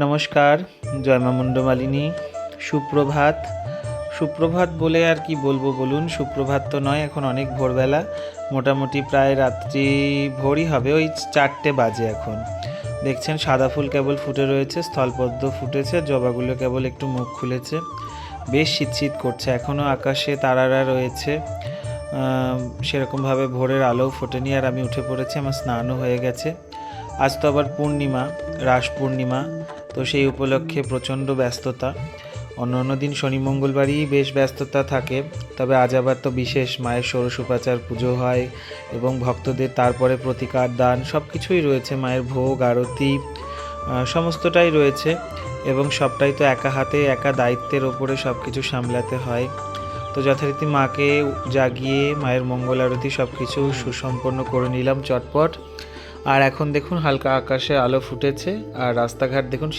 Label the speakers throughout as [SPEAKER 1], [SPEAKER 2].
[SPEAKER 1] নমস্কার, জয় মা মুন্ডমালিনী। সুপ্রভাত। সুপ্রভাত বলে আর কি বলবো বলুন, সুপ্রভাত তো নয়, এখন অনেক ভোরবেলা, মোটামুটি প্রায় রাত্রি ভোরই হবে, ওই 4টে বাজে এখন। দেখছেন সাদা ফুল কেবল ফুটে রয়েছে, স্থলপদ্ম ফুটেছে, জবাগুলো কেবল একটু মুখ খুলেছে। বেশ শীত শীত করছে, এখনও আকাশে তারারা রয়েছে, সেরকমভাবে ভোরের আলোও ফোটেনি। আর আমি উঠে পড়েছি, আমার স্নানও হয়ে গেছে। আজ তো আবার পূর্ণিমা, রাস পূর্ণিমা, তো সেই উপলক্ষে প্রচণ্ড ব্যস্ততা। অন্য দিন শনি মঙ্গলবারই বেশ ব্যস্ততা থাকে, তবে আজ আবার তো বিশেষ, মায়ের ষোড়শোপচার পুজো হয় এবং ভক্তদের তারপরে প্রতিকার দান সব কিছুই রয়েছে, মায়ের ভোগ আরতি সমস্তটাই রয়েছে, এবং সবটাই তো একা হাতে একা দায়িত্বের ওপরে সব কিছু সামলাতে হয়। তো যথারীতি মাকে জাগিয়ে মায়ের মঙ্গল আরতি সব কিছু সুসম্পন্ন করে নিলাম চটপট। আর এখন দেখুন হালকা আকাশে আলো ফুটেছে, আর রাস্তাঘাট দেখুন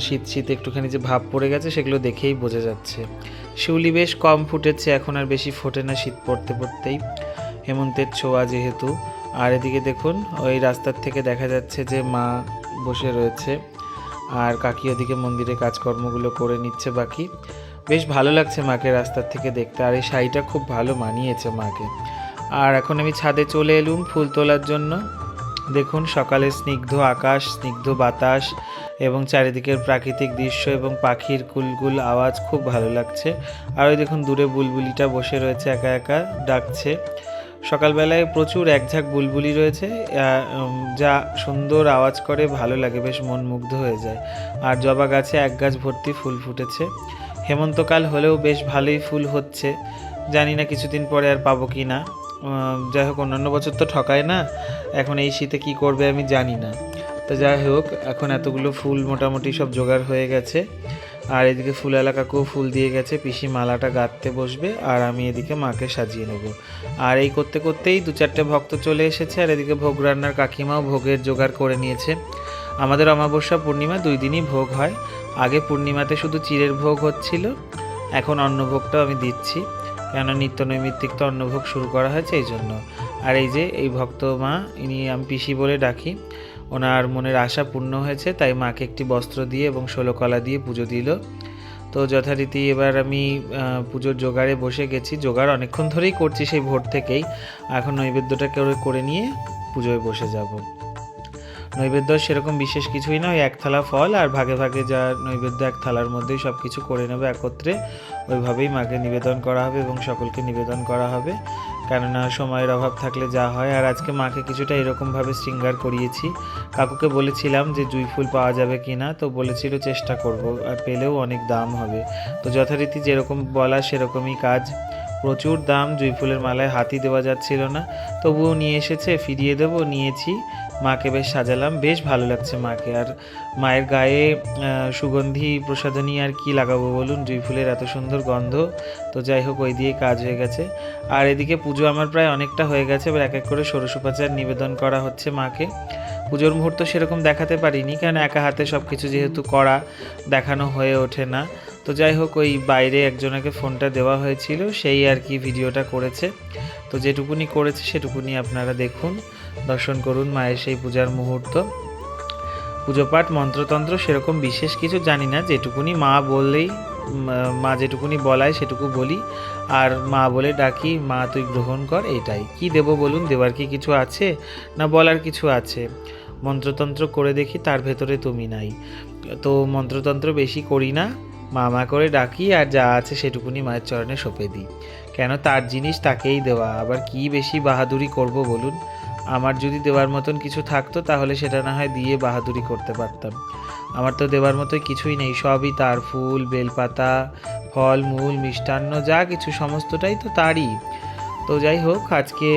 [SPEAKER 1] শীত একটুখানি যে ভাব পড়ে গেছে সেগুলো দেখেই বোঝা যাচ্ছে। শিউলি বেশ কম ফুটেছে, এখন আর বেশি ফোটে না শীত পড়তে পড়তেই, হেমন্তের ছোঁয়া যেহেতু। আর এদিকে দেখুন ওই রাস্তার থেকে দেখা যাচ্ছে যে মা বসে রয়েছে, আর কাকি ওদিকে মন্দিরে কাজকর্মগুলো করে নিচ্ছে বাকি। বেশ ভালো লাগছে মাকে রাস্তার থেকে দেখতে, আর এই শাড়িটা খুব ভালো মানিয়েছে মাকে। আর এখন আমি ছাদে চলে এলুম ফুল তোলার জন্য। দেখুন সকালের স্নিগ্ধ আকাশ, স্নিগ্ধ বাতাস এবং চারিদিকের প্রাকৃতিক দৃশ্য এবং পাখির কুলকুল আওয়াজ খুব ভালো লাগছে। আর ওই দেখুন দূরে বুলবুলিটা বসে রয়েছে, একা একা ডাকছে। সকালবেলায় প্রচুর একঝাঁক বুলবুলি রয়েছে, যা সুন্দর আওয়াজ করে, ভালো লাগে, বেশ মন মুগ্ধ হয়ে যায়। আর জবা গাছে এক গাছ ভর্তি ফুল ফুটেছে। হেমন্তকাল হলেও বেশ ভালোই ফুল হচ্ছে, জানি না কিছুদিন পরে আর পাবো কি না। যাই হোক, অন্যান্য বছর তো ঠকায় না, এখন এই শীতে কি করবে আমি জানি না। তো যাই হোক, এখন এতগুলো ফুল মোটামুটি সব জোগাড় হয়ে গেছে। আর এদিকে ফুলওয়ালা কাকুও ফুল দিয়ে গেছে, পিসি মালাটা গাঁথতে বসবে, আর আমি এদিকে মাকে সাজিয়ে নেব। আর এই করতে করতেই 2-4টে ভক্ত চলে এসেছে, আর এদিকে ভোগ রান্নার কাকিমাও ভোগের জোগাড় করে নিয়েছে। আমাদের অমাবস্যা পূর্ণিমা 2 দিনই ভোগ হয়। আগে পূর্ণিমাতে শুধু চিড়ের ভোগ হচ্ছিল, এখন অন্নভোগটাও আমি দিচ্ছি, কেননা নিত্য নৈমিত্তিক তো অন্নভোগ শুরু করা হয়েছে এই জন্য। আর এই যে এই ভক্ত মা, ইনি আমি পিসি বলে ডাকি, ওনার মনের আশা পূর্ণ হয়েছে, তাই মাকে একটি বস্ত্র দিয়ে এবং 16 কলা দিয়ে পুজো দিল। তো যথারীতি এবার আমি পুজোর জোগাড়ে বসে গেছি, জোগাড় অনেকক্ষণ ধরেই করছি, সেই ভোর থেকেই। এখন নৈবেদ্যটা করে নিয়ে পুজোয় বসে যাব। নৈবেদ্য সেরকম বিশেষ কিছুই নয়, 1 থালা ফল আর ভাগে ভাগে যা নৈবেদ্য 1 থালার মধ্যেই সব কিছু করে নেবে একত্রে, ওইভাবেই মাকে নিবেদন করা হবে এবং সকলকে নিবেদন করা হবে, কেননা সময়ের অভাব থাকলে যা হয়। আর আজকে মাকে কিছুটা এরকমভাবে শৃঙ্গার করিয়েছি। কাকুকে বলেছিলাম যে জুঁই ফুল পাওয়া যাবে কি না, তো বলেছিল চেষ্টা করব, আর পেলেও অনেক দাম হবে। তো যথারীতি যেরকম বলা সেরকমই কাজ, প্রচুর দাম, জুঁই ফুলের মালায় হাতই দেওয়া যাচ্ছিল না, তবুও নিয়ে এসেছে, ফিরিয়ে দেবো, নিয়েছি। মাকে বেশ সাজালাম, বেশ ভালো লাগছে মাকে। আর মায়ের গায়ে সুগন্ধি প্রসাধনী আর কি লাগাবো বলুন, জুঁই ফুলের এত সুন্দর গন্ধ। তো যাই হোক, ওই দিয়ে কাজ হয়ে গেছে। আর এদিকে পুজো আমার প্রায় অনেকটা হয়ে গেছে, এবার এক এক করে ষোড়শোপচার নিবেদন করা হচ্ছে মাকে। পুজোর মুহূর্ত সেরকম দেখাতে পারিনি, কারণ একা হাতে সব কিছু যেহেতু করা, দেখানো হয়ে ওঠে না। তো যাই হোক, ওই বাইরে একজনকে ফোনটা দেওয়া হয়েছিল, সেই আর কি ভিডিওটা করেছে। তো যেটুকুনি করেছে সেটুকুনি আপনারা দেখুন, দর্শন করুন মায়ের সেই পূজার মুহূর্ত। পুজো পাঠ মন্ত্রতন্ত্র সেরকম বিশেষ কিছু জানি না, যেটুকুনি মা বললেই, মা যেটুকুনি বলায় সেটুকু বলি, আর মা বলে ডাকি, মা তুই গ্রহণ কর, এটাই। কি দেব বলুন, দেওয়ার কি কিছু আছে, না বলার কিছু আছে? মন্ত্রতন্ত্র করে দেখি, তার ভেতরে তুমি নাই। তো মন্ত্রতন্ত্র বেশি করি না, মা করে ডাকি, আর যা আছে সেটুকুনি মায়ের চরণে সঁপে দিই, কেন তার জিনিস তাকেই দেওয়া, আবার কি বেশি বাহাদুরি করব বলুন? আমার যদি দেওয়ার মতন কিছু থাকতো তাহলে সেটা না হয় দিয়ে বাহাদুরি করতে পারতাম, আমার তো দেওয়ার মতোই কিছুই নেই, সবই তার, ফুল, বেলপাতা, ফল মূল, মিষ্টান্ন, যা কিছু সমস্তটাই তো তারই। তো যাই হোক, আজকে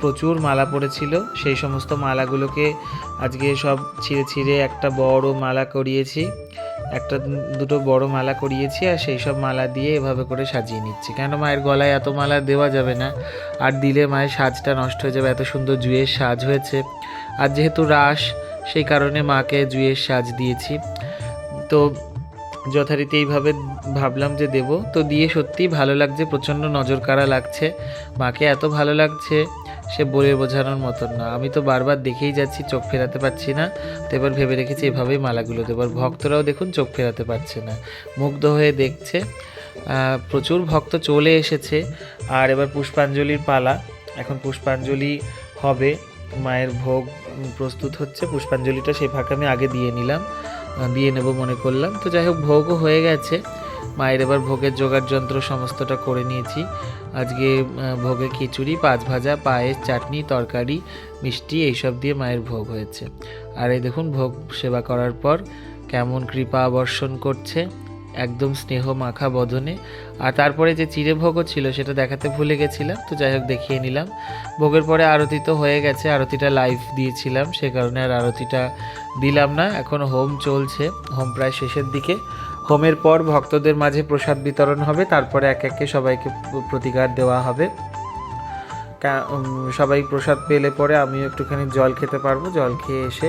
[SPEAKER 1] প্রচুর মালা পড়েছিল, সেই সমস্ত মালাগুলোকে আজকে সব ছিঁড়ে ছিঁড়ে একটা বড় মালা করিয়েছি, একটা দুটো বড় মালা করিয়েছি, আর সেই সব মালা দিয়ে এভাবে করে সাজিয়ে নিচ্ছি, কেন মায়ের গলায় এত মালা দেওয়া যাবে না, আর দিলে মায়ের সাজটা নষ্ট হয়ে যাবে। এত সুন্দর জুঁয়ের সাজ হয়েছে, আর যেহেতু রাস, সেই কারণে মাকে জুঁয়ের সাজ দিয়েছি। তো যথারীতি এইভাবে ভাবলাম যে দেব, তো দিয়ে সত্যিই ভালো লাগছে, প্রচণ্ড নজর কাড়া লাগছে, মাকে এত ভালো লাগছে সে বলে বোঝানোর মতন না। আমি তো বারবার দেখেই যাচ্ছি, চোখ ফেরাতে পারছি না। তো এবার ভেবে রেখেছি এভাবেই মালাগুলো দেবো। এবার ভক্তরাও দেখুন চোখ ফেরাতে পারছে না, মুগ্ধ হয়ে দেখছে। প্রচুর ভক্ত চলে এসেছে। আর এবার পুষ্পাঞ্জলির পালা। এখন পুষ্পাঞ্জলি হবে, মায়ের ভোগ প্রস্তুত হচ্ছে। পুষ্পাঞ্জলিটা সেই ফাঁকে আমি আগে দিয়ে নেব মনে করলাম। তো যাই হোক, ভোগও হয়ে গেছে। মায়ের এবার ভোগের জোগাড় যন্ত্র সমস্তটা করে নিয়েছি। আজকে ভোগে খিচুড়ি, 5 ভাজা, পায়েস, চাটনি, তরকারি, মিষ্টি এইসব দিয়ে মায়ের ভোগ হয়েছে। আর এই দেখুন ভোগ সেবা করার পর কেমন কৃপা বর্ষণ করছে, একদম স্নেহ মাখা বদনে। আর তারপরে যে চিড়ে ভোগও ছিল সেটা দেখাতে ভুলে গেছিলাম, তো যাই হোক দেখিয়ে নিলাম। ভোগের পরে আরতি তো হয়ে গেছে, আরতিটা লাইভ দিয়েছিলাম, সে কারণে আর আরতিটা দিলাম না। এখন হোম চলছে, হোম প্রায় শেষের দিকে। হোমের পর ভক্তদের মাঝে প্রসাদ বিতরণ হবে, তারপরে এক একে সবাইকে প্রতিকার দেওয়া হবে। সবাই প্রসাদ পেলে পরে আমিও একটুখানি জল খেতে পারবো। জল খেয়ে এসে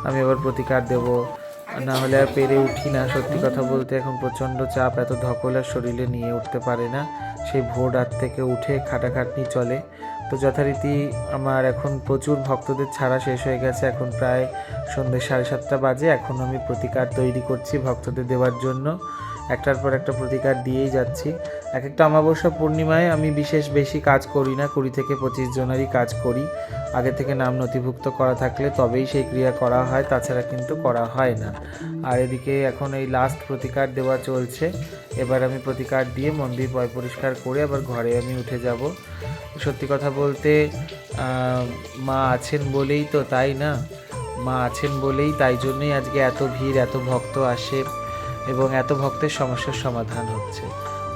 [SPEAKER 1] আমি আবার প্রতিকার দেব, না হলে আর পেরে উঠি না। সত্যি কথা বলতে এখন প্রচণ্ড চাপ, এত ধকল আর শরীরে নিয়ে উঠতে পারে না। সেই ভোর রাত থেকে উঠে খাটাখাটনি চলে। তো যথারীতি আমার এখন প্রচুর ভক্তদের ছাড়া শেষ হয়ে গেছে। এখন প্রায় সন্ধ্যে 7:30 বাজে। এখন আমি প্রতিকার তৈরি করছি ভক্তদের দেওয়ার জন্য। একটার পর একটা প্রতিকার দিয়েই যাচ্ছি। এক একটা অমাবস্যা পূর্ণিমায় আমি বিশেষ বেশি কাজ করি না, 20 থেকে 25 জনেরই কাজ করি। আগে থেকে নাম নথিভুক্ত করা থাকলে তবেই সেই ক্রিয়া করা হয়, তাছাড়া কিন্তু করা হয় না। আর এদিকে এখন এই লাস্ট প্রতিকার দেওয়া চলছে। এবার আমি প্রতিকার দিয়ে মন্দির পরিষ্কার করে আবার ঘরে আমি উঠে যাব। সত্যি কথা বলতে মা আছেন বলেই তো, তাই না? মা আছেন বলেই, তাই জন্যই আজকে এত ভিড়, এত ভক্ত আসে এবং এত ভক্তের সমস্যার সমাধান হচ্ছে।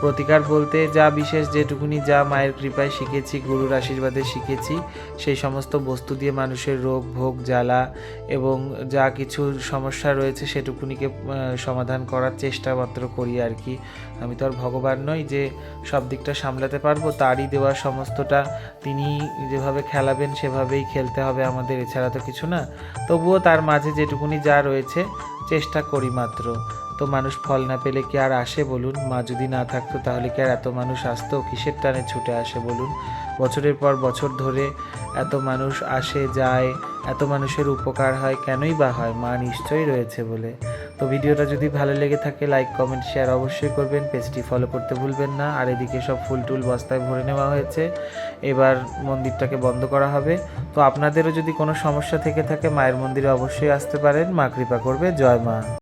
[SPEAKER 1] প্রতিকার বলতে যা বিশেষ যেটুকুনি যা মায়ের কৃপায় শিখেছি, গুরুর আশীর্বাদে শিখেছি, সেই সমস্ত বস্তু দিয়ে মানুষের রোগ ভোগ জ্বালা এবং যা কিছু সমস্যা রয়েছে সেটুকুনিকে সমাধান করার চেষ্টা মাত্র করি আর কি। আমি তো আর ভগবান নই যে সব দিকটা সামলাতে পারবো। তারই দেওয়া সমস্তটা, তিনি যেভাবে খেলাবেন সেভাবেই খেলতে হবে আমাদের, এছাড়া তো কিছু না। তবুও তার মাঝে যেটুকুনি যা রয়েছে চেষ্টা করি মাত্র। তো মানুষ ফল না পেলে কি আর আসে বলুন? মা যদি না থাকতো তাহলে কি আর এত মানুষ আসতো? কিসের টানে ছুটে আসে বলুন? বছরের পর বছর ধরে এত মানুষ আসে যায়, এত মানুষের উপকার হয়, কেনই বা হয়? মা নিশ্চয়ই রয়েছে বলে। তো ভিডিওটা যদি ভালো লেগে থাকে লাইক কমেন্ট শেয়ার অবশ্যই করবেন, পেজটি ফলো করতে ভুলবেন না। আর এদিকে সব ফুল টুল বস্তায় ভরে নেওয়া হয়েছে, এবার মন্দিরটাকে বন্ধ করা হবে। তো আপনাদেরও যদি কোনো সমস্যা থেকে থাকে মায়ের মন্দিরে অবশ্যই আসতে পারেন, মা কৃপা করবে। জয় মা।